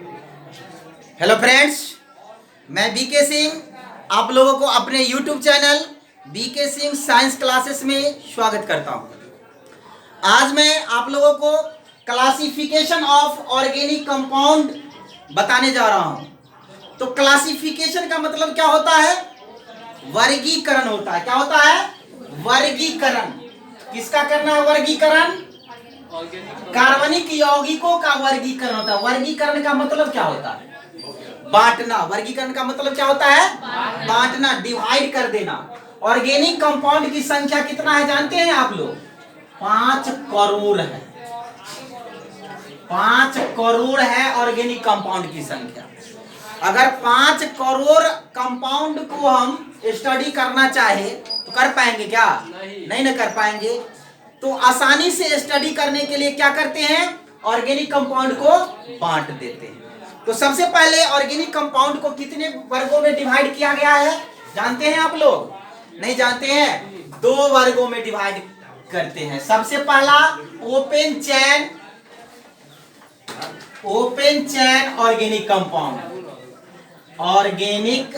Hello friends, मैं BK Singh आप लोगों को अपने YouTube channel BK Singh science classes में स्वागत करता हूं। आज मैं आप लोगों को क्लासिफिकेशन ऑफ ऑर्गेनिक कंपाउंड बताने जा रहा हूं। तो क्लासिफिकेशन का मतलब क्या होता है? वर्गीकरण होता है। क्या होता है? वर्गीकरण। किसका करना है वर्गीकरण? कार्बनिक यौगिकों का वर्गीकरण होता है। वर्गीकरण का मतलब क्या होता है? बांटना। वर्गीकरण का मतलब क्या होता है? बांटना, डिवाइड कर देना। ऑर्गेनिक कंपाउंड की संख्या कितना है जानते हैं आप लोग? 5 करोड़ है। 5 करोड़ है ऑर्गेनिक कंपाउंड की संख्या। अगर 5 करोड़ कंपाउंड को हम स्टडी करना चाहे तो कर पाएंगे क्या? नहीं ना कर पाएंगे। तो आसानी से स्टडी करने के लिए क्या करते हैं? ऑर्गेनिक कंपाउंड को बांट देते हैं। तो सबसे पहले ऑर्गेनिक कंपाउंड को कितने वर्गों में डिवाइड किया गया है जानते हैं आप लोग? नहीं जानते हैं? 2 वर्गों में डिवाइड करते हैं। सबसे पहला ओपन चैन organic compound. Organic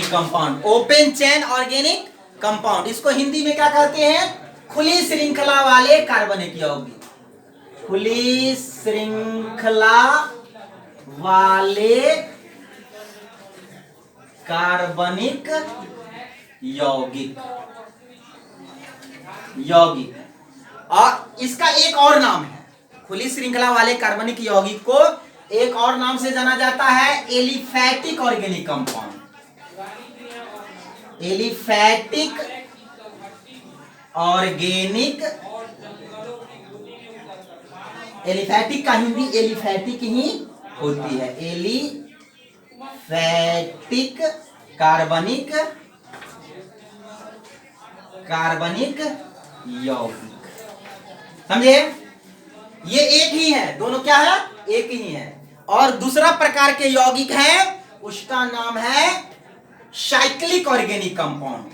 compound, open चैन ऑर्गेनिक कंपाउंड। इसको हिंदी में क्या कहते हैं? खुली श्रृंखला वाले कार्बनिक यौगिक। खुली श्रृंखला वाले कार्बनिक यौगिक। और इसका एक और नाम है, खुली श्रृंखला वाले कार्बनिक यौगिक को एक और नाम से जाना जाता है aliphatic organic compound. Aliphatic organic, aliphatic का हिंदी एलिफैटिक ही होती है। एलिफैटिक कार्बनिक यौगिक। समझे? ये एक ही है, दोनों क्या है? एक ही है। और दूसरा प्रकार के यौगिक है, उसका नाम है साइक्लिक ऑर्गेनिक कंपाउंड।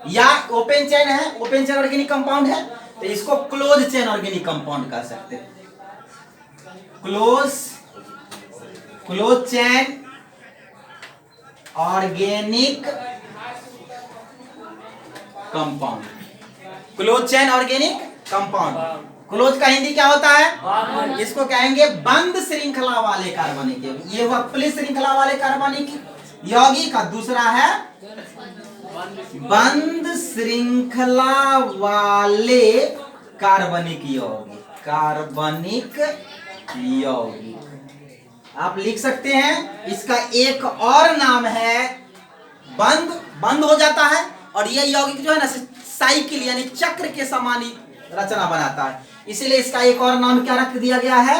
या ओपन चेन है, ओपन चेन ऑर्गेनिक कंपाउंड है, तो इसको क्लोज चेन ऑर्गेनिक कंपाउंड कह सकते हैं। Close chain organic compound. Close chain organic compound. Close का हिंदी क्या होता है? इसको कहेंगे बंद श्रृंखला वाले कार्बनिक यौगिक। ये हुआ खुली श्रृंखला वाले कार्बनिक यौगिक का। दूसरा है बंद श्रृंखला वाले कार्बनिक यौगिक। आप लिख सकते हैं, इसका एक और नाम है बंद हो जाता है। और यह यौगिक जो है ना साइकिल यानी चक्र के समान रचना बनाता है, इसीलिए इसका एक और नाम क्या रख दिया गया है?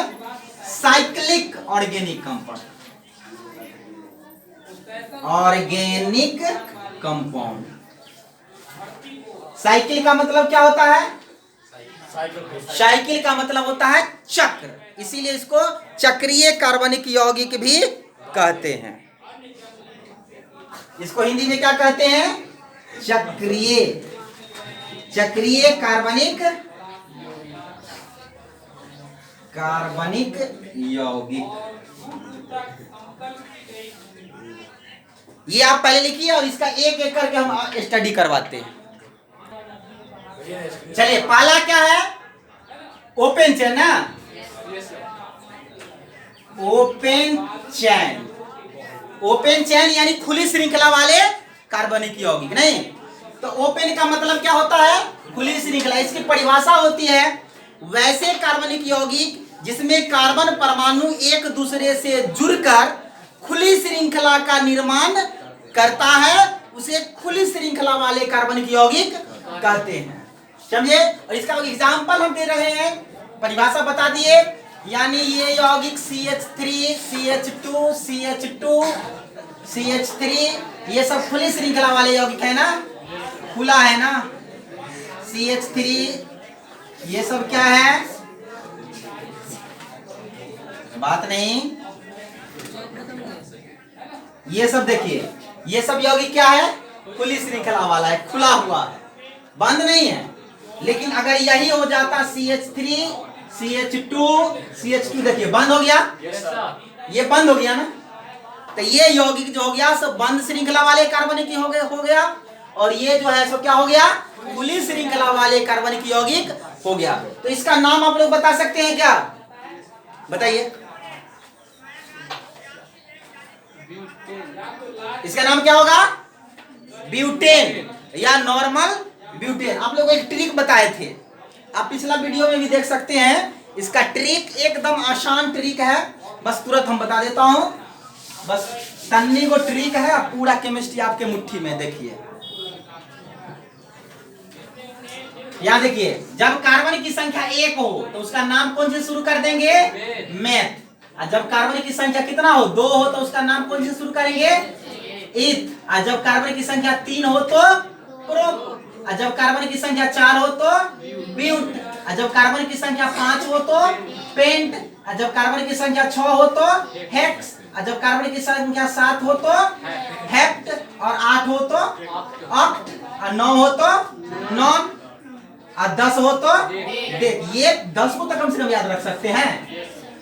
Cyclic organic compound. Organic compound. Cycle का मतलब क्या होता है? साइकिल का मतलब होता है चक्र, इसीलिए इसको चक्रीय कार्बनिक यौगिक भी कहते हैं। इसको हिंदी में क्या कहते हैं? चक्रीय कार्बनिक यौगिक। ये आप पहले लिखिए और इसका एक एक करके हम स्टडी करवाते हैं। चलिए, पहला क्या है? ओपन चेन ना। ओपन चैन यानी खुली श्रृंखला वाले कार्बनिक यौगिक। नहीं तो ओपन का मतलब क्या होता है? खुली श्रृंखला। इसकी परिभाषा होती है वैसे कार्बनिक यौगिक जिसमें कार्बन परमाणु एक दूसरे से जुड़कर खुली श्रृंखला का निर्माण करता है, उसे खुली श्रृंखला वाले कार्बनिक यौगिक कहते हैं। समझे? और इसका एग्जाम्पल हम दे रहे हैं, परिभाषा बता दिए। यानी ये यौगिक CH3, CH2, CH2, CH3 ये सब खुली श्रृंखला वाले यौगिक है ना, खुला है ना। CH3 ये सब क्या है? बात नहीं। ये सब देखिए, ये सब यौगिक क्या है? खुली श्रृंखला वाला है, खुला हुआ है, बंद नहीं है। लेकिन अगर यही हो जाता CH3 CH2 CH2 देखिए बंद हो गया, ये बंद हो गया ना। तो ये यौगिक जो हो गया सब बंद श्रृंखला वाले कार्बनिक हो गया, और ये जो है सो क्या हो गया, खुली श्रृंखला वाले कार्बनिक यौगिक हो गया। तो इसका नाम आप लोग बता सकते हैं क्या, बताइए इसका नाम क्या होगा, ब्यूटेन या नॉर्मल ब्यूटेन। आप लोग एक ट्रिक बताए थे, आप पिछला वीडियो में भी देख सकते हैं। इसका ट्रिक एकदम आसान ट्रिक है, बस तुरंत हम बता देता हूं। बस तन्नी को ट्रिक है, पूरा केमिस्ट्री आपके मुट्ठी में। देखिए यहां देखिए, जब कार्बन की संख्या 1 हो तो उसका नाम कौन से शुरू कर देंगे, मेथ। और जब कार्बन की संख्या कितना हो, 2 हो, तो उसका नाम कौन से शुरू करेंगे, इथ। और जब कार्बन की संख्या 3 हो तो प्रोप। और जब कार्बन की संख्या 4 हो तो ब्यूट। और जब कार्बन की संख्या 5 हो तो पेंट। और जब कार्बन की संख्या 6 हो तो हेक्स। और जब कार्बन की संख्या 7 हो तो हेप्ट। और 8 हो तो ऑक्ट। और 9 हो तो नॉन। और 10 हो तो देख। ये 10 को तो कम से कम याद रख सकते हैं,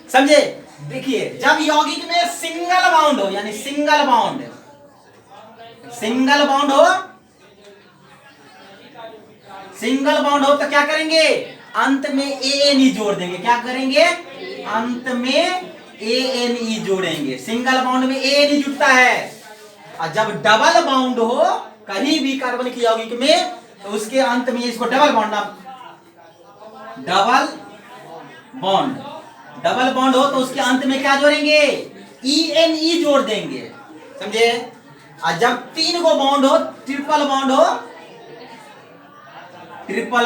समझे। देखिए जब यौगिक में सिंगल बाउंड हो, यानी सिंगल बाउंड हो, सिंगल बाउंड हो तो क्या करेंगे, अंत में ANE जोड़ देंगे। क्या करेंगे, अंत में ANE जोड़ेंगे। सिंगल बाउंड में ANE जुड़ता है। और जब डबल बाउंड हो कहीं भी कार्बनिक यौगिक में, तो उसके अंत में इसको डबल बॉन्ड हो तो उसके अंत में क्या जोड़ेंगे, ENE जोड़ देंगे, समझे। और जब 3 को बॉन्ड हो, ट्रिपल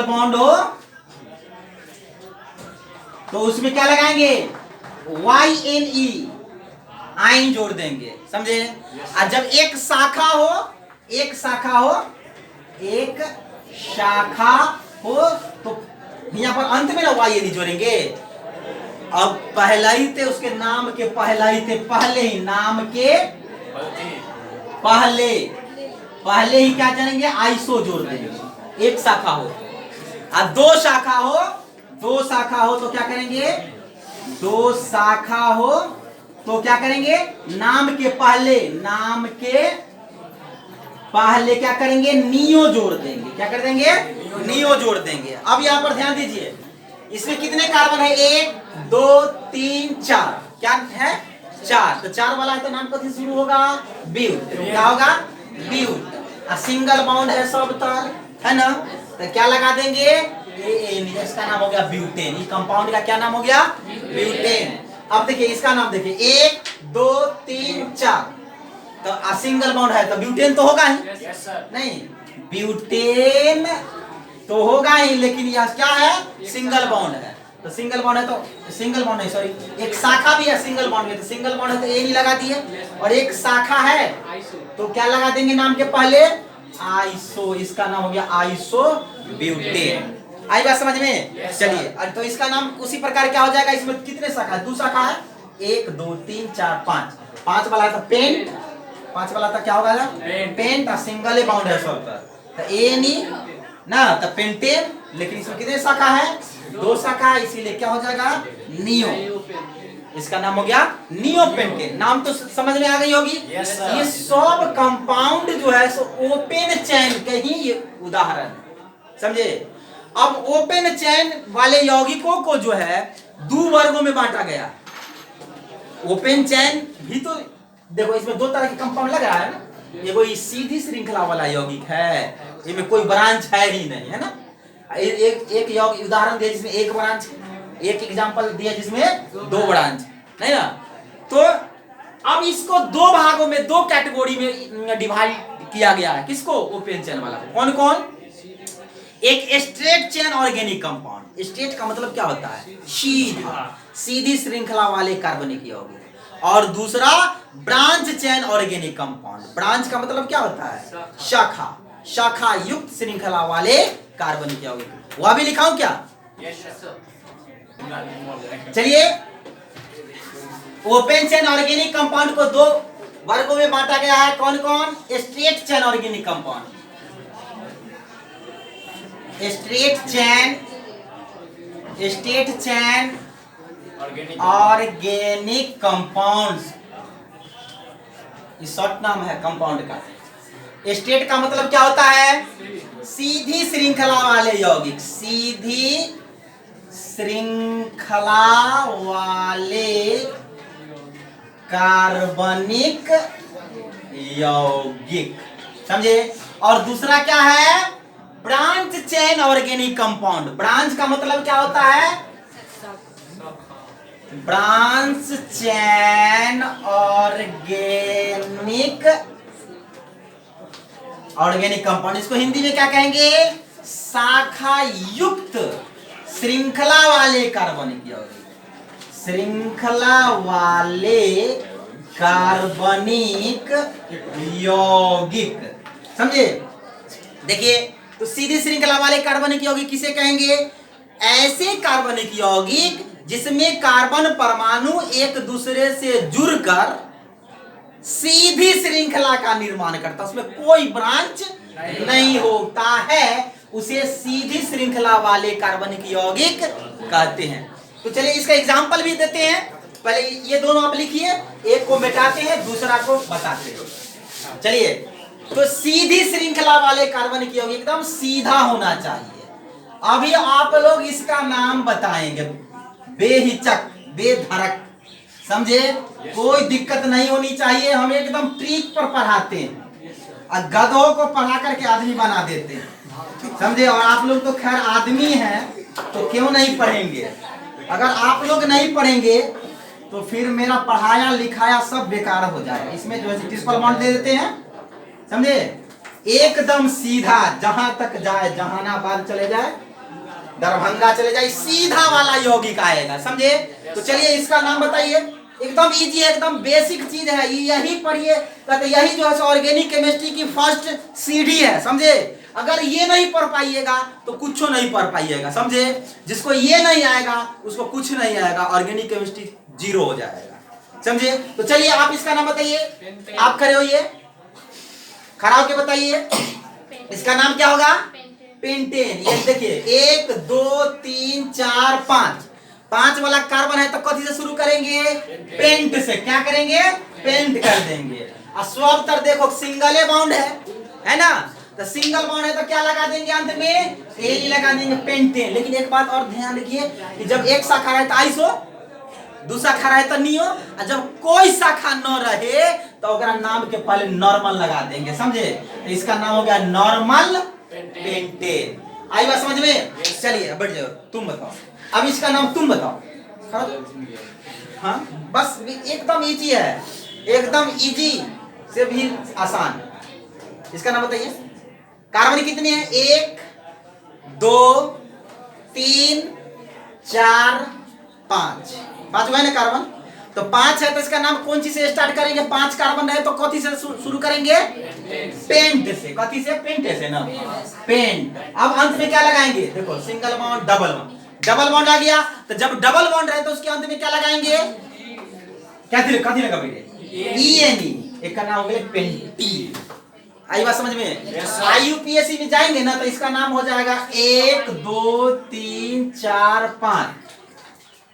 बॉन्ड हो तो उसमें क्या लगाएंगे, YNE आइन जोड़ देंगे, समझे। और जब एक शाखा हो तो यहाँ पर अंत में ना YNE जोड़ेंगे। अब पहला ही थे उसके नाम के पहले ही नाम के पहले ही क्या करेंगे, आइसो जोड़ देंगे। एक शाखा हो और दो शाखा हो तो क्या करेंगे, नाम के पहले क्या करेंगे, नियो जोड़ देंगे। क्या कर देंगे, नियो जोड़ देंगे। अब यहाँ पर ध्यान दीजिए, इसमें कितने कार्बन है, 1 2 3 4। क्या है, 4। तो 4 वाला है तो नाम कथी शुरू होगा, ब्यूट। क्या होगा, ब्यूट। और सिंगल बाउंड है सब तर, है ना, तो क्या लगा देंगे, ANE। इसका नाम हो गया ब्यूटेन। ये कंपाउंड का क्या नाम हो गया, ब्यूटेन। अब देखिए इसका नाम देखिए, 1 2 3 4। तो सिंगल बाउंड है तो ब्यूटेन तो होगा ही, नहीं ब्यूटेन तो होगा ही, लेकिन यह क्या है, सिंगल बाउंड है। तो सिंगल बाउंड है तो सिंगल बाउंड नहीं, सॉरी, एक शाखा भी है सिंगल बाउंड में, तो सिंगल बाउंड है तो ANE लगा दिए। और एक शाखा है तो क्या लगा देंगे नाम के पहले, आइसो। इसका नाम हो गया आइसो ब्यूटेन। आई बात समझ में, चलिए। तो इसका नाम उसी प्रकार क्या हो जाएगा, इसमें कितने शाखा है, 2 शाखा है, 1 2 3 4 5। 5 वाला था पेंट, 5 वाला था क्या होगा, पेंट। और सिंगल बाउंड है सब पर, तो ANE ना, तो पेंटेन। लेकिन इसमें कितने शाखा है, 2 शाखा है, इसीलिए क्या हो जाएगा, नियो। इसका नाम हो गया नियो पेंटेन। नाम तो समझ में आ गई होगी। ये सब कंपाउंड जो है सो ओपन चैन के ही उदाहरण, समझे। अब ओपन चैन वाले यौगिकों को जो है 2 वर्गों में बांटा गया। ओपन चैन भी तो देखो, इसमें 2 तरह के कंपाउंड लग रहा है ना। ये कोई सीधी श्रृंखला वाला यौगिक है, इसमें कोई ब्रांच है ही नहीं, है ना। एक यौगिक उदाहरण दिया जिसमें 1 ब्रांच, एक एग्जांपल दिया जिसमें 2 ब्रांच, नहीं ना। तो अब इसको 2 भागों में, 2 कैटेगरी में डिवाइड किया गया है। किसको, ओपन चैन वाला। कौन कौन, एक straight chain organic compound. Straight का मतलब क्या होता है, सीधी श्रृंखला वाले कार्बनिक यौगिक। और दूसरा branch chain organic compound. Branch का मतलब क्या होता है, शाखा युक्त श्रृंखला वाले कार्बनिक यौगिक। वह भी लिखाऊं क्या, चलिए। ओपन चेन ऑर्गेनिक कंपाउंड को 2 वर्गों में बांटा गया है। कौन कौन, straight chain organic compound, straight chain state chain organic compounds, ये शॉर्ट नाम है कंपाउंड का। स्टेट का मतलब क्या होता है? सीधी श्रृंखला वाले यौगिक, सीधी श्रृंखला वाले कार्बनिक यौगिक, समझे। और दूसरा क्या है? Branch chain organic compound. Branch का मतलब क्या होता है? ब्रांच चैन ऑर्गेनिक कंपाउंड, इसको हिंदी में क्या कहेंगे? शाखा युक्त श्रृंखला वाले कार्बनिक यौगिक, श्रृंखला वाले कार्बनिक यौगिक, समझे। देखिए, तो सीधी श्रृंखला वाले कार्बनिक यौगिक किसे कहेंगे? ऐसे कार्बनिक यौगिक जिसमें कार्बन परमाणु एक दूसरे से जुड़कर सीधी श्रृंखला का निर्माण करता, उसमें कोई ब्रांच नहीं होता है, उसे सीधी श्रृंखला वाले कार्बनिक यौगिक कहते हैं। तो चलिए इसका एग्जांपल भी देते हैं। पहले ये दोनों आप लिखिए, एक को मिटाते हैं, दूसरा को बताते हैं। चलिए, तो सीधी श्रृंखला वाले कार्बनिक यौगिक एकदम सीधा होना चाहिए। अभी आप लोग इसका नाम बताएंगे, बेहिचक, बेधड़क, समझे। कोई दिक्कत नहीं होनी चाहिए, हम एकदम ट्रिक पर पढ़ाते हैं और गधों को पढ़ा करके आदमी बना देते हैं, समझे। और आप लोग तो खैर आदमी हैं, तो क्यों नहीं पढ़ेंगे। अगर आप लोग नहीं पढ़ेंगे तो फिर मेरा पढ़ाया लिखाया सब बेकार हो जाएगा। इसमें जो है ट्रिपल बॉन्ड दे देते हैं, समझे। एकदम सीधा, जहां तक जाए, जहानाबाद चले जाए, दरभंगा चले जाए, सीधा वाला यौगिक आएगा, समझे। तो चलिए इसका नाम बताइए। एकदम इजी है, एकदम बेसिक चीज है, यही पढ़िए। कहते यही जो है ऑर्गेनिक केमिस्ट्री की फर्स्ट सीढ़ी है, समझे। अगर ये नहीं पढ़ पाइएगा तो कुछ नहीं पढ़ पाइएगा, समझे। जिसको ये नहीं आएगा उसको कुछ नहीं आएगा, ऑर्गेनिक केमिस्ट्री जीरो हो जाएगा, समझे। तो चलिए आप इसका नाम बताइए। आप खड़े होइए, खड़ा होके बताइए इसका नाम क्या होगा? पेंटेन। ये देखिए 1 2 3 4 5, 5 वाला कार्बन है तो कथी से शुरू करेंगे? पेंट से। क्या करेंगे? पेंट कर देंगे। और स्वावतर देखो सिंगल बॉन्ड है ना, तो सिंगल बॉन्ड है तो क्या लगा देंगे अंत में? एन लगा देंगे, पेंटेन। लेकिन एक बात और ध्यान रखिए कि जब एक शाखा है तो आइसो, दो शाखा रहे तो नियो, और जब कोई शाखा न रहे तो अगर नाम के पहले नॉर्मल लगा देंगे, समझे। तो इसका नाम हो गया नॉर्मल पेंटेन। आई बात समझ में? चलिए बैठ जाओ, तुम बताओ। अब इसका नाम तुम बताओ। हाँ, बस एकदम इजी है, एकदम इजी से भी आसान। इसका नाम बताइए। कार्बन कितने हैं? 1 2 3 4 5, 5 हुआ है ना कार्बन। तो 5 है तो इसका नाम कौन चीज से स्टार्ट करेंगे? 5 कार्बन रहे तो कथी से शुरू करेंगे? पेंट से। कथी से? पेंट से ना, पेंट। अब अंत में क्या लगाएंगे? देखो single bond, double bond, double bond आ गया। तो जब डबल बॉन्ड रहे तो उसके अंत में क्या लगाएंगे? क्या कथी लगा बेटे? ENE। एक का नाम हो गया पेंटीन। आई बात समझ में? IUPAC में जाएंगे ना तो इसका नाम हो जाएगा 1 2 3 4 5,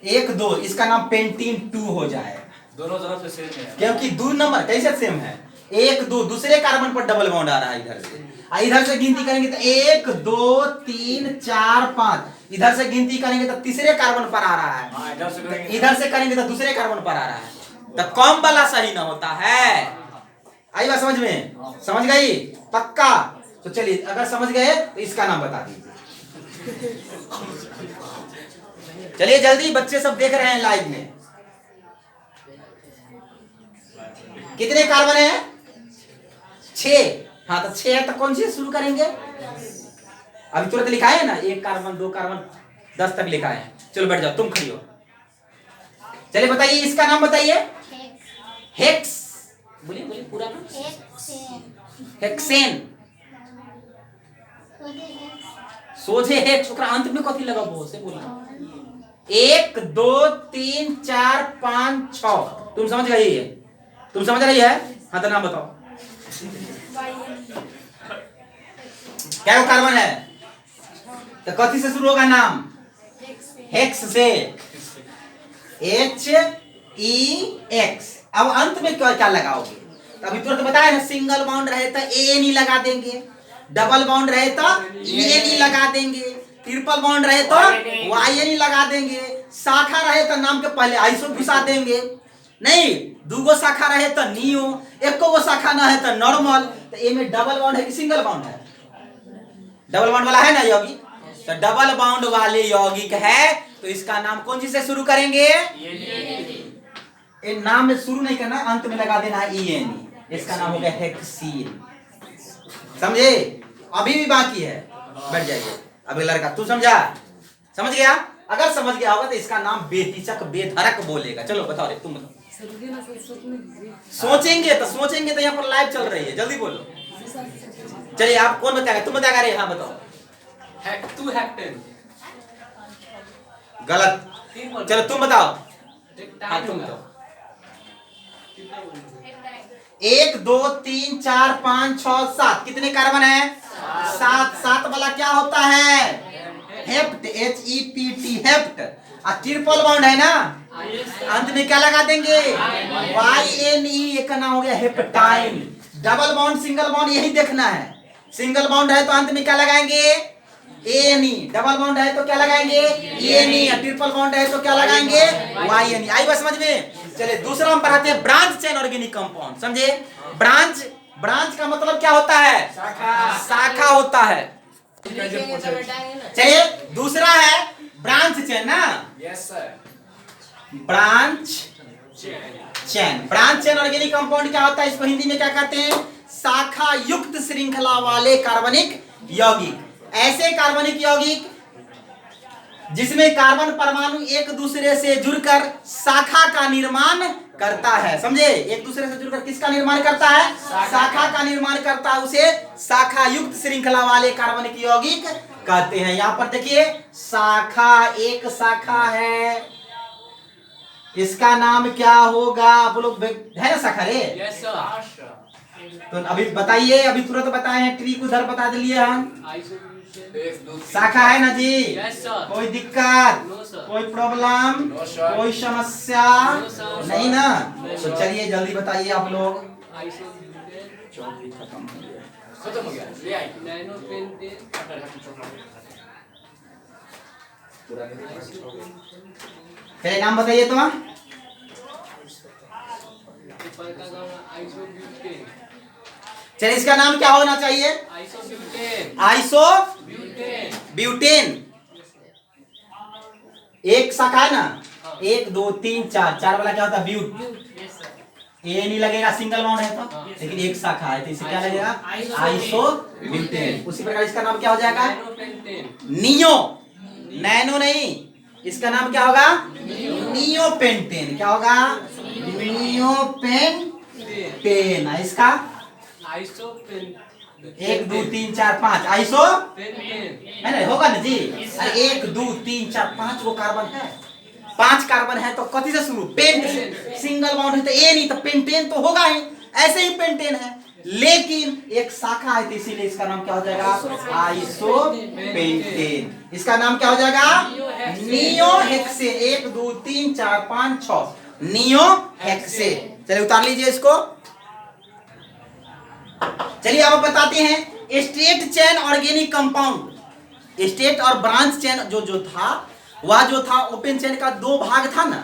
1 2, इसका नाम पेंटीन 2 हो जाएगा। दोनों तरफ से सेम है, क्योंकि 2 नंबर कैसे सेम है? 1 2, दूसरे कार्बन पर डबल बॉन्ड आ रहा है इधर से, इधर से गिनती करेंगे तो 1 2 3 4 5, इधर से गिनती करेंगे तो तीसरे कार्बन पर आ रहा है, इधर से करेंगे तो दूसरे कार्बन पर आ रहा है। तो कम वाला सही ना होता है। आई बात समझ में? समझ गई? पक्का? तो चलिए अगर समझ गए तो इसका नाम बता दीजिए। चलिए जल्दी, बच्चे सब देख रहे हैं लाइव में। कितने कार्बन है? 6। हाँ तो 6 है तो कौन सी शुरू करेंगे? अभी तुरंत लिखा है ना, 1 कार्बन 2 कार्बन 10 तक लिखा है। चलो बैठ जाओ, तुम खड़ी हो। चलिए बताइए इसका नाम बताइए। हेक्स। बोलिए बोलिए पूरा नाम। हेक्सेन। सोझे हेक्स, ओकरा अंत में कथी लगा वो से बोलिए। 1 2 3 4 5 6। तुम समझ गई है? तुम समझ रही है? हाँ तो नाम बताओ। क्या वो कार्बन है तो कथी से शुरू होगा नाम? हेक्स से, HEX। अब अंत में क्या क्या लगाओगे? अभी तुरंत बताया ना, सिंगल बॉन्ड रहे तो ANE लगा देंगे, डबल बॉन्ड रहे तो ENE लगा देंगे, ट्रिपल बॉन्ड रहे तो YNE लगा देंगे, शाखा रहे तो नाम के पहले आइसो घुसा देंगे। नहीं, दूगो शाखा रहे तो नियो, एको गो शाखा ना है तो नॉर्मल। तो ए में डबल बॉन्ड है कि सिंगल बॉन्ड है? डबल बॉन्ड वाला है ना यौगिक, तो डबल बॉन्ड वाले यौगिक है, तो इसका नाम कौन चीज से शुरू करेंगे? ए नाम में शुरू नहीं करना, अंत में लगा देना है ENE। इसका नाम हो गया हेक्सीन। समझे? अभी भी बाकी है, बैठ जाइए। अभी लड़का तू समझा? समझ गया? अगर समझ गया होगा तो इसका नाम बेहिचक बेधड़क बोलेगा। चलो बताओ रे, तुम बताओ। सोचेंगे तो यहाँ पर लाइव चल रही है, जल्दी बोलो। चलिए, आप कौन बताएगा? तुम बताएगा रे? हाँ बताओ। गलत। चलो तुम बताओ। हाँ तुम बताओ। 1 2 3 4 5 6 7 कितने कार्बन है? 7। 7 वाला क्या होता है? Hept, HEPT, hept. और ट्रिपल बॉन्ड है ना, अंत में क्या लगा देंगे? YNE, एक का नाम हो गया heptyne. Double bond single bond यही देखना है। सिंगल बॉन्ड है तो अंत में क्या लगाएंगे? ANE। डबल बॉन्ड है तो क्या लगाएंगे? ENE। ट्रिपल बॉन्ड है तो क्या लगाएंगे? YNE। आई बात समझ में? चलिए दूसरा हम पढ़ाते हैं, ब्रांच चेन ऑर्गेनिक कंपाउंड। समझे? ब्रांच का मतलब क्या होता है? शाखा होता है। चलिए दूसरा है ब्रांच चेन ना। Yes sir. Branch chain organic compound क्या होता है? इसको हिंदी में क्या कहते हैं? शाखा युक्त श्रृंखला वाले कार्बनिक यौगिक। ऐसे कार्बनिक यौगिक जिसमें कार्बन परमाणु एक दूसरे से जुड़कर शाखा का निर्माण करता है। समझे? एक दूसरे से जुड़कर किसका निर्माण करता है? शाखा का निर्माण करता है, उसे शाखा युक्त श्रृंखला वाले कार्बनिक यौगिक कहते हैं। यहाँ पर देखिए, शाखा, एक शाखा है, इसका नाम क्या होगा? आप लोग है ना शाखा रे? Yes sir. तो अभी बताइए, अभी तुरंत बताए हैं, ट्री को उधर बता दिए हम। शाखा है ना जी? Yes sir. कोई दिक्कत? No sir. कोई प्रॉब्लम? No sir. कोई समस्या? No sir. नहीं ना? नो तो सर। चलिए जल्दी बताइए आप लोग। खत्म हो गया। ले आई। Nano pentane. पहले नाम बताइए तो। चलिए इसका नाम क्या होना चाहिए? आइसोब्यूटेन। एक शाखा है ना, 1 2 3 4, 4 वाला क्या होता है? ब्यूट। ए नहीं लगेगा, सिंगल बॉन्ड है तो, लेकिन एक शाखा है तो इसे क्या लगेगा? आइसोब्यूटेन। उसी प्रकार इसका नाम क्या हो जाएगा? नियो। नैनो नहीं, इसका नाम क्या होगा? नियोपेंटेन। क्या होगा? नियोपेंटेन। इसका 1 2 3 4 5 आइसो है ना, होगा ना जी? अरे 1 2 3 4 5 वो कार्बन है, 5 कार्बन है तो कथी से शुरू? पेंट से। सिंगल बॉन्ड है तो ए नहीं, तो पेंटेन तो होगा ही। ऐसे ही पेंटेन है, लेकिन एक शाखा है तो इसीलिए इसका नाम क्या हो जाएगा? आइसोपेंटेन। इसका नाम क्या हो जाएगा? नियोहेक्सेन। 1 2 3 4 5 6 नियोहेक्सेन। चलिए उतार लीजिए इसको। चलिए अब बताते हैं straight chain organic compound. Straight और ब्रांच चेन जो था, वह जो था ओपन चेन का 2 भाग था ना।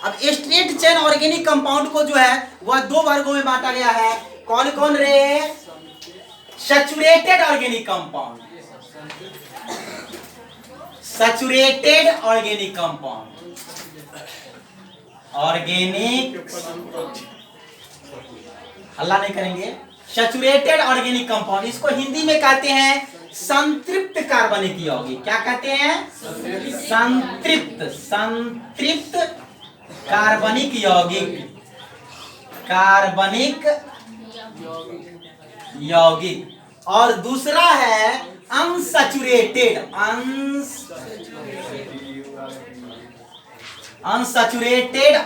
अब स्ट्रेट चेन ऑर्गेनिक कंपाउंड को जो है वह 2 वर्गों में बांटा गया है। कौन कौन रे? Saturated organic compound, saturated organic compound, organic, हल्ला नहीं करेंगे। सैचुरेटेड ऑर्गेनिक कंपाउंड, इसको हिंदी में कहते हैं संतृप्त कार्बनिक यौगिक। क्या कहते हैं? संतृप्त कार्बनिक यौगिक, कार्बनिक यौगिक। और दूसरा है अनसैचुरेटेड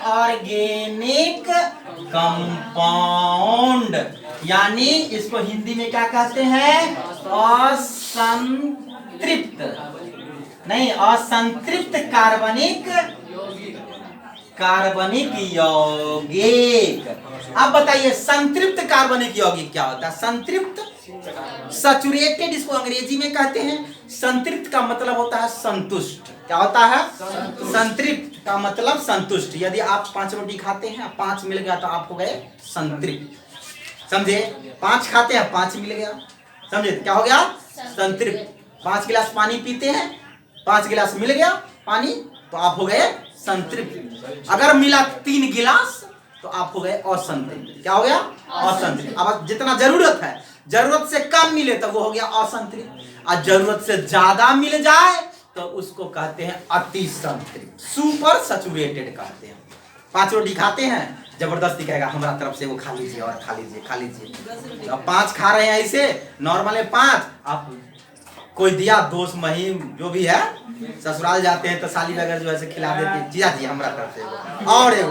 ऑर्गेनिक कंपाउंड, यानी इसको हिंदी में क्या कहते हैं? असंतृप्त। नहीं, असंतृप्त कार्बनिक कार्बनिक यौगिक। अब बताइए संतृप्त कार्बनिक यौगिक क्या होता है? संतृप्त, सैचुरेटेड इसको अंग्रेजी में कहते हैं। संतृप्त का मतलब होता है संतुष्ट। क्या होता है? संतृप्त का मतलब संतुष्ट। यदि आप 5 रोटी खाते हैं, 5 मिल गया तो आप हो गए संतृप्त। समझे? 5 खाते हैं, 5 मिल गया, समझे? क्या हो गया? संतृप्त। 5 गिलास पानी पीते हैं, 5 गिलास मिल गया पानी, तो आप हो गए संतृप्त। अगर मिला 3 गिलास तो आप हो गए असंतृप्त। क्या हो गया? असंतृप्त। अब जितना जरूरत है, जरूरत से कम मिले तो वो हो गया असंतृप्त, और जरूरत से ज्यादा मिल जाए तो उसको कहते हैं अति संतृप्त, सुपर सैचुरेटेड कहते हैं। 5 रोटी खाते हैं, जबरदस्ती कहेगा हमारा तरफ से वो खा लीजिए और खा लीजिए, खा लीजिए। अब 5 खा रहे हैं ऐसे नॉर्मल है 5, आप कोई दिया दोस्त महिम जो भी है, ससुराल जाते हैं तो साली वगैरह जो है खिला देते, जिया जी हमारा तरफ से। और एक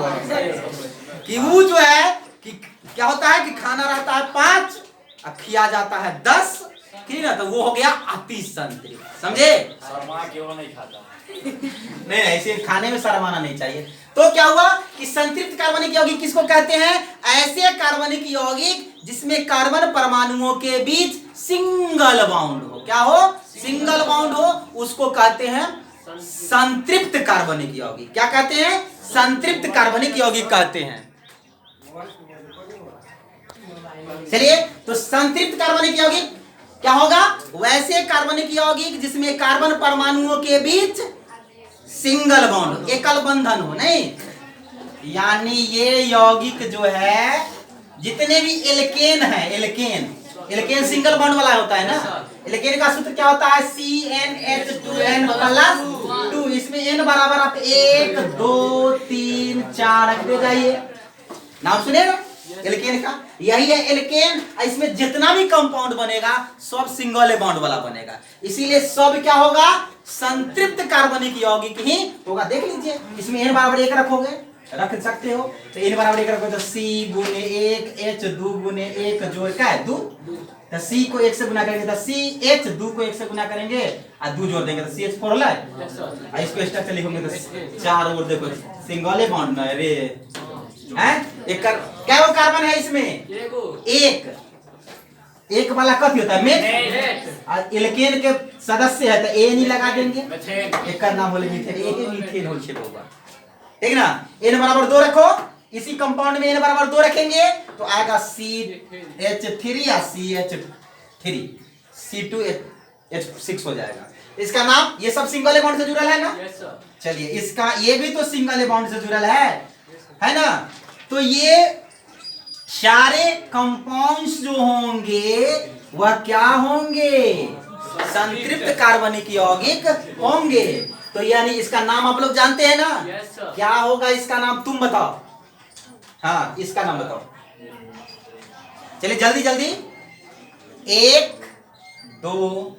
कि वो जो है कि क्या होता है कि खाना रहता है 5 और खिया जाता है 10, ठीक ना, तो वो हो गया अति संतृप्त। समझे? शर्मा क्यों नहीं खाता? नहीं, ऐसे खाने में शर्माना नहीं चाहिए। तो क्या हुआ कि संतृप्त कार्बनिक यौगिक किसको कहते हैं? ऐसे कार्बनिक यौगिक जिसमें कार्बन परमाणुओं के बीच सिंगल बाउंड हो। क्या हो? सिंगल बाउंड हो, उसको कहते हैं संतृप्त कार्बनिक यौगिक। क्या कहते हैं? संतृप्त कार्बनिक यौगिक कहते हैं। चलिए, तो संतृप्त कार्बनिक यौगिक क्या होगा? वैसे कार्बनिक यौगिक जिसमें कार्बन परमाणुओं के बीच सिंगल बॉन्ड, एकल बंधन हो। नहीं, यानी ये यौगिक जो है जितने भी एल्केन है, एल्केन सिंगल बॉन्ड वाला होता है ना। एल्केन का सूत्र क्या होता है? CnH2n+2। इसमें n बराबर आप 1 2 3 4 रख दे जाइए। नाम सुने ना एल्केन का? यही है एल्केन। इसमें जितना भी कंपाउंड बनेगा सब सिंगल बॉन्ड वाला बनेगा, इसीलिए सब क्या होगा? संतृप्त कार्बनिक यौगिक ही होगा। देख लीजिए, इसमें n बराबर 1 रखोगे, रख सकते हो, तो n बराबर 1 रखोगे तो C गुने 1 H 2 गुने 1 जोड़ क्या है 2, तो C को 1 से गुना करेंगे तो CH, 2 को 1 से गुना करेंगे और 2 जोड़ देंगे तो CH4 होला है। इसको स्ट्रक्चर लिखोगे तो 4 और देखो सिंगल बॉन्ड है रे हैं। एक क्या वो कार्बन है इसमें? एक वाला कथी होता है? मेथ। एल्केन के सदस्य है तो ए नहीं लगा देंगे, एक का नाम बोले मीथेन, एक मीथेन होल छे होगा, ठीक ना। n बराबर 2 रखो, इसी कंपाउंड में n बराबर 2 रखेंगे तो आएगा CH3 या CH3, C2H6 हो जाएगा। इसका नाम, ये सब सिंगल बॉन्ड से जुड़ल है ना? चलिए, इसका ये भी तो सिंगल बॉन्ड से जुड़ल है ना। तो ये सारे कंपाउंड्स जो होंगे वह क्या होंगे? संतृप्त कार्बनिक यौगिक होंगे। तो यानी इसका नाम आप लोग जानते हैं ना? क्या होगा इसका नाम? तुम बताओ। हाँ, इसका नाम बताओ। चलिए जल्दी जल्दी, 1 2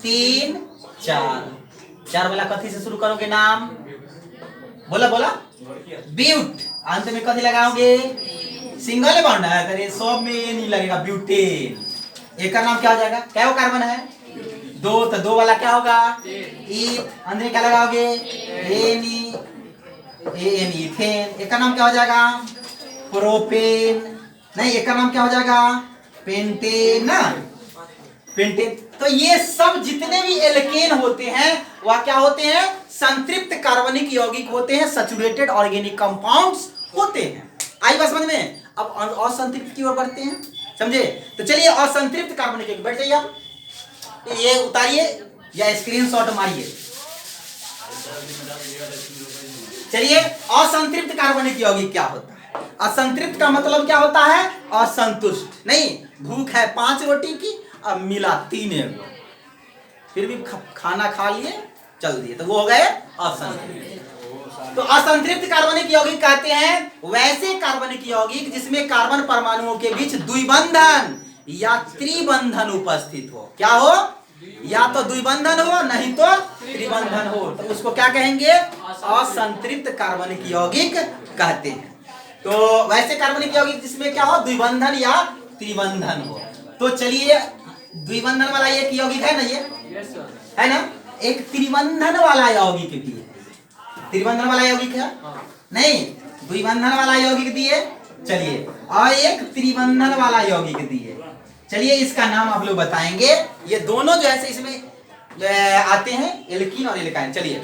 3 4 वाला कथी से शुरू करोगे नाम? बोला बोला। ब्यूट। अंत में कथी लगाओगे? सिंगल बॉन्ड है, अगर ये सब में ये नहीं लगेगा, ब्यूटेन। एक का नाम क्या हो जाएगा? क्या वो कार्बन है? 2, तो 2 वाला क्या होगा? अंदर में क्या लगाओगे? एनीथेन। एक का नाम क्या हो जाएगा? प्रोपेन। नहीं, एक का नाम क्या हो जाएगा? पेंटेन ना, पेंटेन। तो ये सब जितने भी एल्केन होते हैं वह क्या होते हैं? संतृप्त कार्बनिक यौगिक होते हैं, सैचुरेटेड ऑर्गेनिक कंपाउंड्स होते हैं। आई बात समझ में? अब असंतृप्त की ओर बढ़ते हैं, समझे? तो चलिए असंतृप्त कार्बनिक यौगिक, बैठ जाइए आप, ये उतारिए या स्क्रीनशॉट मारिए। चलिए, असंतृप्त कार्बनिक यौगिक क्या होता है? असंतृप्त का मतलब क्या होता है? असंतुष्ट। नहीं, भूख है 5 रोटी की, अब मिला 3 एगो, फिर भी खाना खा लिए चल दिए, तो वो हो गए असंतृप्त। तो असंतृप्त कार्बनिक यौगिक कहते हैं वैसे कार्बनिक यौगिक जिसमें कार्बन परमाणुओं के बीच द्विबंधन या त्रिबंधन उपस्थित हो। क्या हो? या तो द्विबंधन हो, नहीं तो त्रिबंधन हो, तो उसको क्या कहेंगे? असंतृप्त कार्बनिक यौगिक कहते हैं। तो वैसे कार्बनिक यौगिक जिसमें क्या हो? द्विबंधन या त्रिबंधन हो। तो चलिए, द्विबंधन वाला एक यौगिक है ना, ये है ना, एक त्रिबंधन वाला यौगिक दिए। त्रिबंधन वाला यौगिक है नहीं, द्विबंधन वाला यौगिक दिए। चलिए, और एक त्रिबंधन वाला यौगिक दिए। चलिए, इसका नाम आप लोग बताएंगे। ये दोनों जो है इसमें आते हैं, एल्कीन और एल्काइन। चलिए,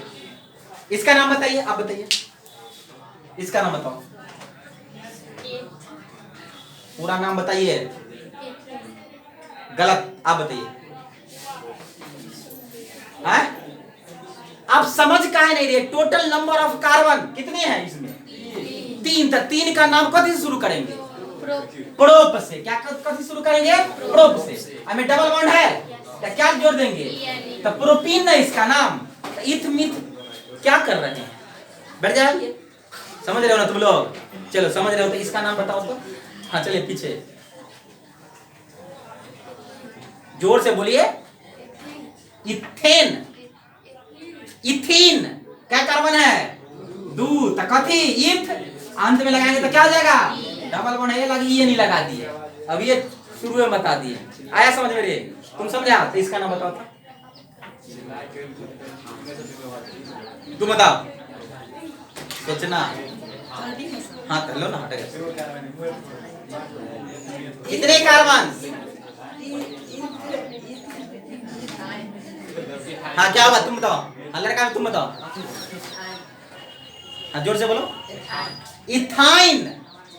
इसका नाम बताइए, आप बताइए, इसका नाम बताओ, पूरा नाम बताइए। गलत, आप बताइए। आप समझ काहे नहीं रहे? टोटल नंबर ऑफ कार्बन कितने हैं इसमें? 3। तो 3 का नाम कथी से शुरू करेंगे? प्रोप से। क्या कथी शुरू करेंगे? प्रोप से। हमें डबल बॉन्ड है, क्या जोड़ देंगे? तो प्रोपीन ना इसका नाम। तो इथ मिथ क्या कर रहे हैं? बैठ जाइए, समझ रहे हो ना तुम लोग? चलो, समझ रहे हो तो इसका नाम बताओ तो। हाँ, चलिए पीछे जोर से बोलिए। इथेन। इथीन क्या कार्बन है? 2। तो कथी? इथ अंत में लगाएंगे तो क्या हो जाएगा? डबल बॉन्ड है, लगी ये नहीं लगा दिए, अब ये शुरू में बता दिए। आया समझ में? रे तुम समझा? तो इसका नाम बताओ, तुम बताओ, सोचना। हाँ कर लो ना, हटेगा। कितने कार्बन? हाँ, क्या होगा? तुम बताओ। हाँ, लड़का तुम बताओ। हाँ, जोर से बोलो। इथाइन।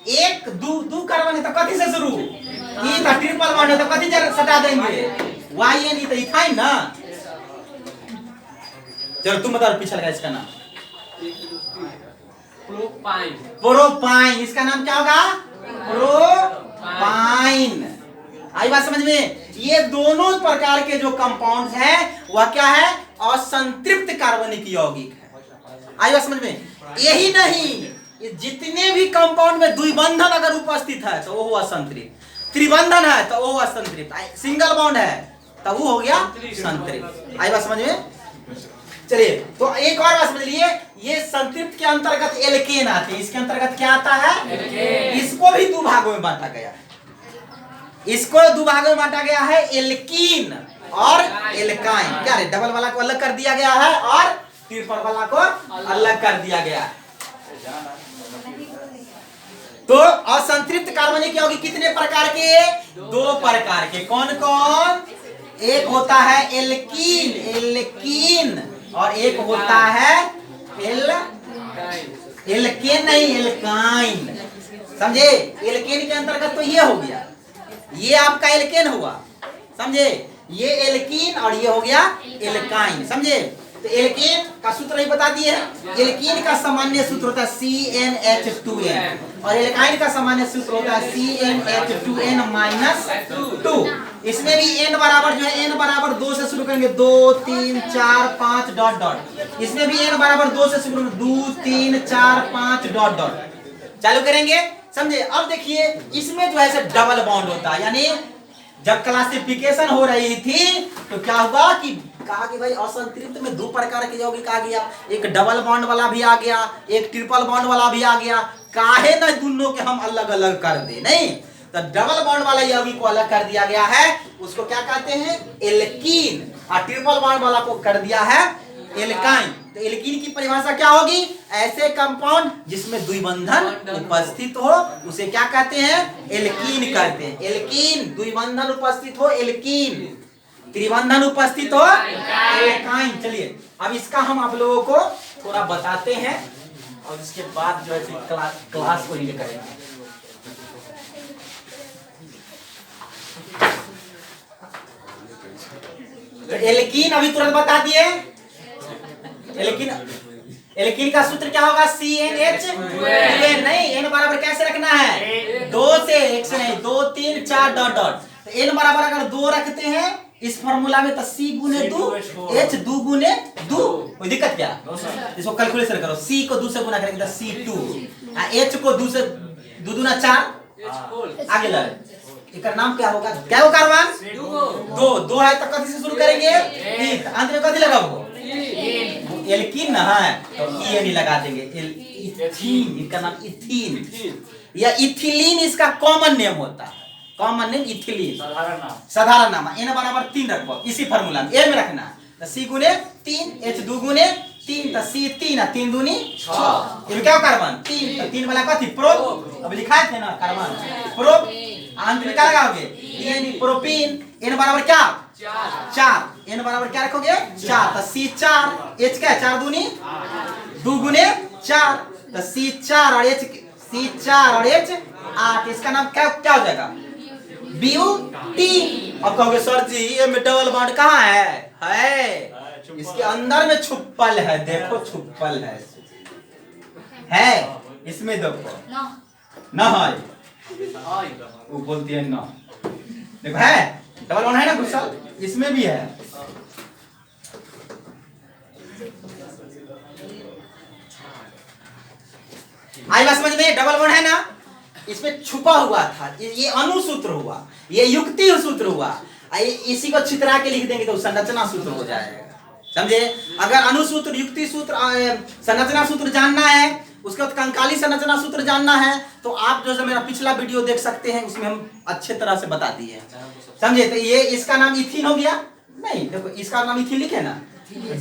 1 2 कार्बन है तो कथी से शुरू? ई था ट्रिपल बॉन्ड है तो कथी सटा देंगे? Y N. तो इथाइन ना। चलो तुम बताओ, पीछे लगा इसका नाम। प्रोपाइन। प्रोपाइन। इसका नाम क्या होगा? प्रोपाइन। आई बात समझ में? ये दोनों प्रकार के जो कंपाउंड है वह क्या है? असंतृप्त कार्बनिक यौगिक है। आई बात समझ में? यही नहीं, ये जितने भी कंपाउंड में द्विबंधन अगर उपस्थित है तो वो असंतृप्त, त्रिबंधन है तो वो असंतृप्त, सिंगल बॉन्ड है तो वो हो गया संतृप्त। आई बात समझ में? चलिए, तो एक और बात समझ लिए, ये संतृप्त के अंतर्गत एल्केन आते हैं। इसके अंतर्गत क्या आता है? इसको भी 2 भागों में बांटा गया है। इसको 2 भागों में बांटा गया है, एल्कीन और एल्काइन। क्या रे? डबल वाला को अलग कर दिया गया है और ट्रिपल वाला को अलग कर दिया गया है। तो असंतृप्त कार्बनिक यौगिक कितने प्रकार के? 2 प्रकार के। कौन कौन? एक होता है एल्कीन, एल्कीन, और एक होता है एल्केन नहीं, एल्काइन। समझे? एल्केन के अंतर्गत तो ये हो गया, ये आपका एल्केन हुआ, समझे? ये एल्कीन और ये हो गया एल्काइन, समझे? तो एल्केन का सूत्र ही बता दिए हैं। एल्कीन का सामान्य सूत्र होता है CnH2n और एल्काइन का सामान्य सूत्र होता है CnH2n - 2। इसमें भी n बराबर जो है, n बराबर 2 से शुरू करेंगे, 2 3 4 5 डॉट डॉट। इसमें भी n बराबर 2 से शुरू, 2 3 4 5 डॉट डॉट चालू करेंगे, समझे? अब देखिए, इसमें जो है डबल बॉन्ड होता है, यानी जब क्लासिफिकेशन हो रही थी तो क्या हुआ कि कहा कि भाई असंतृप्त में 2 प्रकार के यौगिक आ गया, एक डबल बॉन्ड वाला भी आ गया, एक ट्रिपल बॉन्ड वाला भी आ गया, काहे ना दोनों के हम अलग अलग कर दे? नहीं, तो डबल बॉन्ड वाला यौगिक को अलग कर दिया गया है, उसको क्या कहते हैं? एल्कीन, और ट्रिपल बॉन्ड वाला को कर दिया है एल्काइन। तो एल्कीन की परिभाषा क्या होगी? ऐसे कंपाउंड जिसमें द्विबंधन उपस्थित हो उसे क्या कहते हैं? एल्कीन कहते हैं। एल्कीन, द्विबंधन उपस्थित हो एल्कीन, त्रिबंधन उपस्थित हो एल्काइन। चलिए, अब इसका हम आप लोगों को थोड़ा बताते हैं और इसके बाद जो है क्लास को लीड करेंगे। तो एल्कीन अभी तुरंत बता दिए। एल्कीन का सूत्र क्या होगा? CnH2n। नहीं, n बराबर कैसे रखना है? 2 से, 1 से नहीं, 2 3 4 डॉट डॉट। तो n बराबर अगर 2 रखते हैं इस फॉर्मूला में तो C गुने 2 H 2 गुने 2। कोई दिक्कत क्या? इसको कैलकुलेशन करो, C को 2 से गुना करेंगे तो C2, H को 2 से 2 दूना 4, आगे लगे। इसका नाम क्या होगा? क्या हो कार्बन? 2 है तो कथी से शुरू करेंगे? अंत में कथी लगाओ? एल्कीन ना है तो ई नहीं लगा देंगे, इथीन। इसका नाम इथीन या इथिलीन इसका कॉमन नेम होता है। कॉमन नेम इथिलीन, साधारण नाम। n बराबर 3 रखो इसी फार्मूला में, ए में रखना तो C गुने 3 H 2 गुने 3 तो C3 3 दूनी 6 ये क्या कार्बन 3 तो 3 वाला कथी प्रो अब लिखा थे ना कार्बन प्रो अंत में क्या लगाओगे N प्रोपीन N बराबर क्या 4 N बराबर क्या रखोगे 4 तो C4 H क्या 4 दूनी 2 गुने 4 तो C4 और H 8 इसका नाम क्या क्या हो जाएगा ब्यूटीन। अब कहोगे सर जी ये में डबल बॉन्ड कहाँ है इसके अंदर में छुपल है देखो छुपल है इसमें देखो ना है वो बोलती है ना देखो है डबल बॉन्ड है ना कुछ इसमें भी है आई बात समझ में डबल बॉन्ड है ना इसमें छुपा हुआ था ये अनुसूत्र हुआ ये युक्ति सूत्र हुआ इसी को छितरा के लिख देंगे तो संरचना सूत्र हो जाएगा समझे। अगर अनुसूत्र युक्ति सूत्र संरचना सूत्र जानना है उसके बाद कंकाली संरचना सूत्र जानना है तो आप जो मेरा पिछला वीडियो देख सकते हैं उसमें हम अच्छे तरह से बता दिए समझे। तो ये इसका नाम इथिन हो गया नहीं देखो इसका नाम इथिन लिखे ना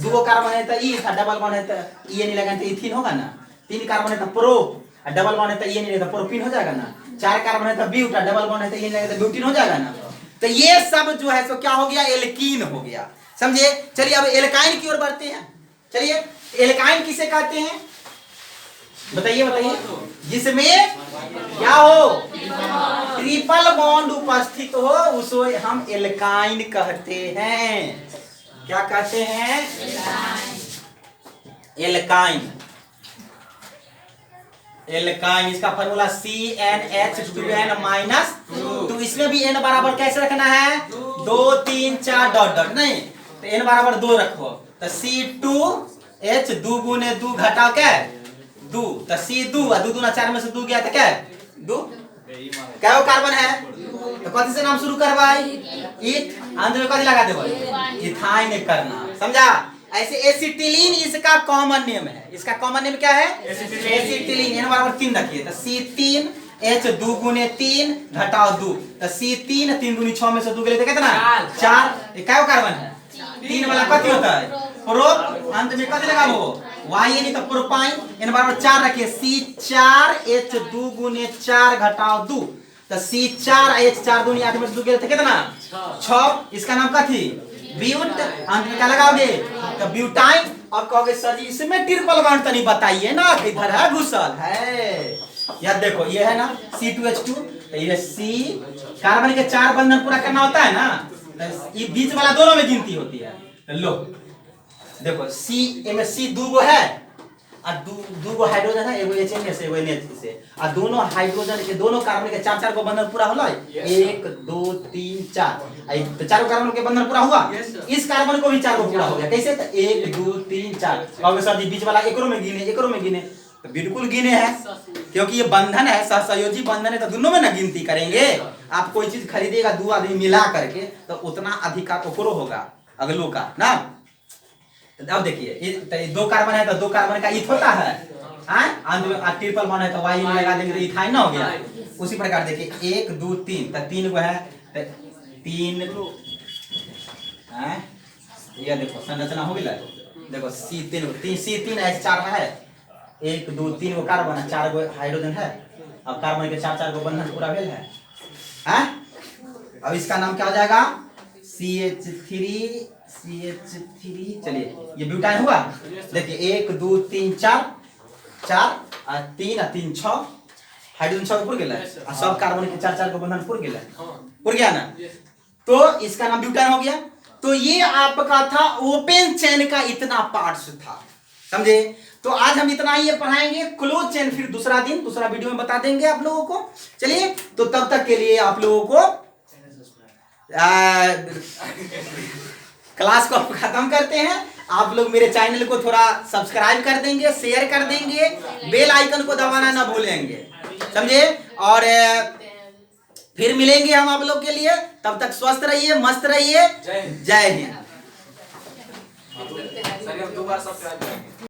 2 कार्बन है तो ई था डबल बॉन्ड है तो ये नहीं लगा तो इथिन होगा ना 3 कार्बन है तो प्रो डबल बॉन्ड है तो ये नहीं लगता प्रोपीन हो जाएगा ना 4 कार्बन है तो ब्यूटा डबल बॉन्ड है तो ये नहीं लगता ब्यूटीन हो जाएगा ना। तो ये सब जो है सो क्या हो गया एल्कीन हो गया समझे। चलिए अब एल्काइन की ओर बढ़ते हैं। चलिए एल्काइन किसे कहते हैं बताइए जिसमें क्या हो ट्रिपल बॉन्ड उपस्थित हो उसको हम एल्काइन कहते हैं। क्या कहते हैं एल्काइन एल्काइन इसका फॉर्मूला CnH2n -2 तो इसमें भी n बराबर कैसे रखना है 2 3 4 डॉट डॉट नहीं तो n बराबर 2 रखो तो C2H 2 गुने 2 घटाओ क्या 2 तो C2 और 2 दूना 4 में से 2 गया तो क्या 2 क्या कार्बन है तो कौन से नाम शुरू करवाई इथ अंत में कौन लगा देबो इथाइन करना समझा। ऐसे एसिटिलीन इसका कॉमन नेम है इसका कॉमन नेम क्या है एसिटिलीन n बराबर 3 रखिए तो C3H 2 गुने 3 घटाओ 2 तो C3 3 दूनी 6 में से 2 गए तो कितना 4 ये क्या कार्बन है 3 वाला कथी होता है प्रो अंत में कथी लगाओ Y नहीं तो प्रोपाइन n बराबर 4 रखिए C4H 2 गुने 4 घटाओ 2 तो C4H 4 दूनी 8 में से 2 गए तो कितना 6 इसका नाम कथी ब्यूट अंत में क्या लगाओगे तो ब्यूटाइन। अब कहोगे सर जी इसमें ट्रिपल बॉन्ड तो नहीं बताइए ना किधर है घुसल है यार देखो ये है ना C2H2 तो ये C कार्बन के 4 बंधन पूरा करना होता है ना तो ये बीच वाला दोनों में गिनती होती है तो लो देखो C में C 2 गो है और 2 गो हाइड्रोजन है एगो HN से एगो NH से और दोनों हाइड्रोजन के दोनों कार्बन के 4 को बंधन पूरा होला 1 2 3 4 तो 4 कार्बन के बंधन पूरा हुआ इस कार्बन को भी 4 को पूरा हो गया कैसे तो 1 2 3 4 कहोगे सर जी बीच वाला एकरो में गिने तो बिल्कुल गिने हैं क्योंकि ये बंधन है सहसंयोजी बंधन है तो दोनों में ना गिनती करेंगे। आप कोई चीज खरीदेगा 2 आदमी मिला करके तो उतना अधिकार ओकरो होगा अगलो का ना। अब देखिए 2 कार्बन है तो 2 कार्बन का ईथ होता है अंत में ट्रिपल बॉन्ड है तो Y में लगा देंगे तो इथाइन ना हो गया। उसी प्रकार देखिए 1 2 3 तो 3 को है तो 3 ये देखो संरचना हो गया देखो C3H 4 है 1 2 3 गो कार्बन है 4 गो हाइड्रोजन है अब कार्बन के 4 को बंधन पूरा भेल है अब इसका नाम क्या हो जाएगा CH3 चलिए ये ब्यूटाइन हुआ देखिए 1 2 3 4 और 3 और 3 6 हाइड्रोजन 6 पुर गेला और सब कार्बन के 4 को बंधन पुर गेला पुर गया ना तो इसका नाम ब्यूटाइन हो गया। तो ये आपका था ओपन चेन का इतना पार्ट्स था समझे। तो आज हम इतना ही पढ़ाएंगे क्लोज चेन फिर दूसरा वीडियो में बता देंगे आप लोगों को। चलिए तो तब तक के लिए आप लोगों को क्लास को खत्म करते हैं। आप लोग मेरे चैनल को थोड़ा सब्सक्राइब कर देंगे शेयर कर देंगे बेल आइकन को दबाना ना भूलेंगे समझे। और फिर मिलेंगे हम आप लोग के लिए तब तक स्वस्थ रहिए मस्त रहिए जय हिंद।